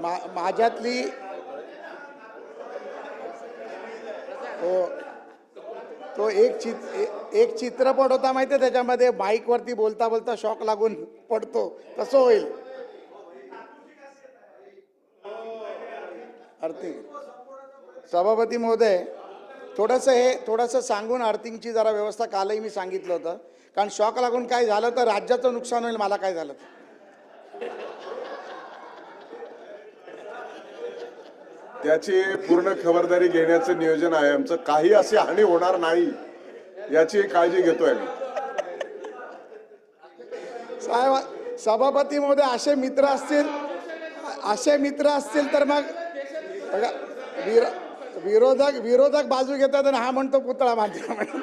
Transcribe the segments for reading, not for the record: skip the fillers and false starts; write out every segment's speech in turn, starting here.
माझ्यातली तो तो एक चित्रपट होता माहिती आहे, त्याच्यामध्ये बाईक वरती बोलता बोलता शॉक लागून पडतो, तसं होईल अर्थिंग. सभापती महोदय, थोडंसं सांगून अर्थिंगची जरा व्यवस्था कालही मी सांगितलं होतं, कारण शॉक लागून काय झालं तर राज्याचं नुकसान होईल, मला काय झालं तर. त्याची पूर्ण खबरदारी घेण्याचं नियोजन आहे आमचं. काही अशी हानी होणार नाही याची काळजी घेतोय आम्ही. साहेब, सभापती महोदय, असे मित्र असतील तर मग बघा, विरोधक बाजू घेतात आणि हा म्हणतो पुतळा बांधला म्हणून.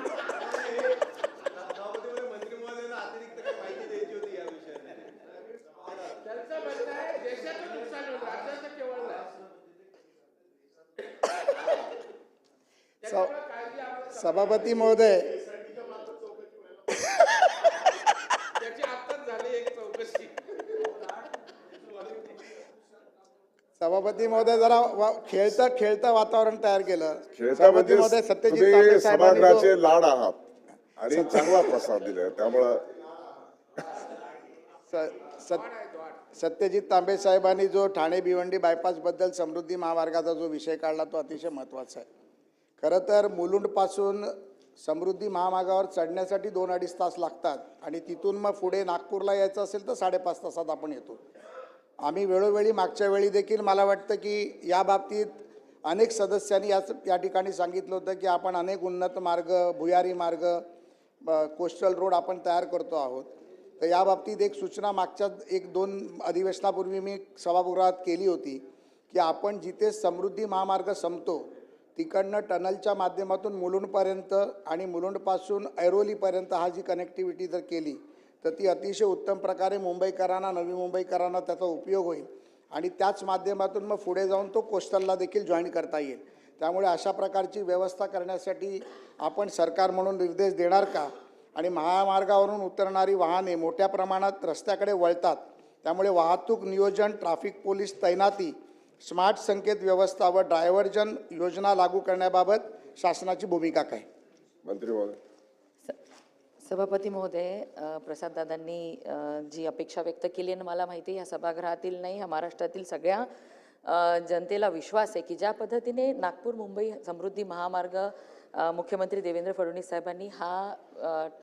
सभापती महोदय, सभापती महोदय, जरा खेळतं वातावरण तयार केलं. सभापती महोदय, सत्यजित तांबे तुम्ही साहेबांनी सभागृहाचे लाड आहात आणि चांगला प्रसाद दिलाय, त्यामुळं सत्यजित तांबे साहेबांनी जो ठाणे भिवंडी बायपास बद्दल समृद्धी महामार्गाचा जो विषय काढला तो अतिशय महत्त्वाचा आहे. खरं तर मुलुंडपासून समृद्धी महामार्गावर चढण्यासाठी 2-2.5 तास लागतात आणि तिथून मग पुढे नागपूरला यायचं असेल तर 5.5 तासात आपण येतो. आम्ही वेळोवेळी मागच्या वेळी देखील मला वाटतं की या बाबतीत अनेक सदस्यांनी या ठिकाणी सांगितलं होतं की आपण अनेक उन्नत मार्ग, भुयारी मार्ग, कोस्टल रोड आपण तयार करतो आहोत. तर या बाबतीत एक सूचना मागच्या 1-2 अधिवेशनापूर्वी मी सभागृहात केली होती की आपण जिथे समृद्धी महामार्ग संपतो तिकडनं टनलच्या माध्यमातून मुलुंडपर्यंत आणि मुलुंडपासून ऐरोलीपर्यंत हा जी कनेक्टिव्हिटी जर केली तर ती अतिशय उत्तम प्रकारे मुंबईकरांना, नवी मुंबईकरांना त्याचा उपयोग होईल आणि त्याच माध्यमातून मग पुढे जाऊन तो कोस्टलला देखील जॉईन करता येईल. त्यामुळे अशा प्रकारची व्यवस्था करण्यासाठी आपण सरकार म्हणून निर्देश देणार का? आणि महामार्गावरून उतरणारी वाहने मोठ्या प्रमाणात रस्त्याकडे वळतात, त्यामुळे वाहतूक नियोजन, ट्रॅफिक पोलीस तैनाती, स्मार्ट संकेत व्यवस्था व डायव्हर्जन योजना लागू करण्याबाबत शासनाची भूमिका काय? मंत्री महोदय. सभापती महोदय, प्रसाददादांनी जी अपेक्षा व्यक्त केली आणि मला माहिती आहे या सभागृहातील नाही, या महाराष्ट्रातील सगळ्या जनतेला विश्वास आहे की ज्या पद्धतीने नागपूर मुंबई समृद्धी महामार्ग मुख्यमंत्री देवेंद्र फडणवीस साहेबांनी हा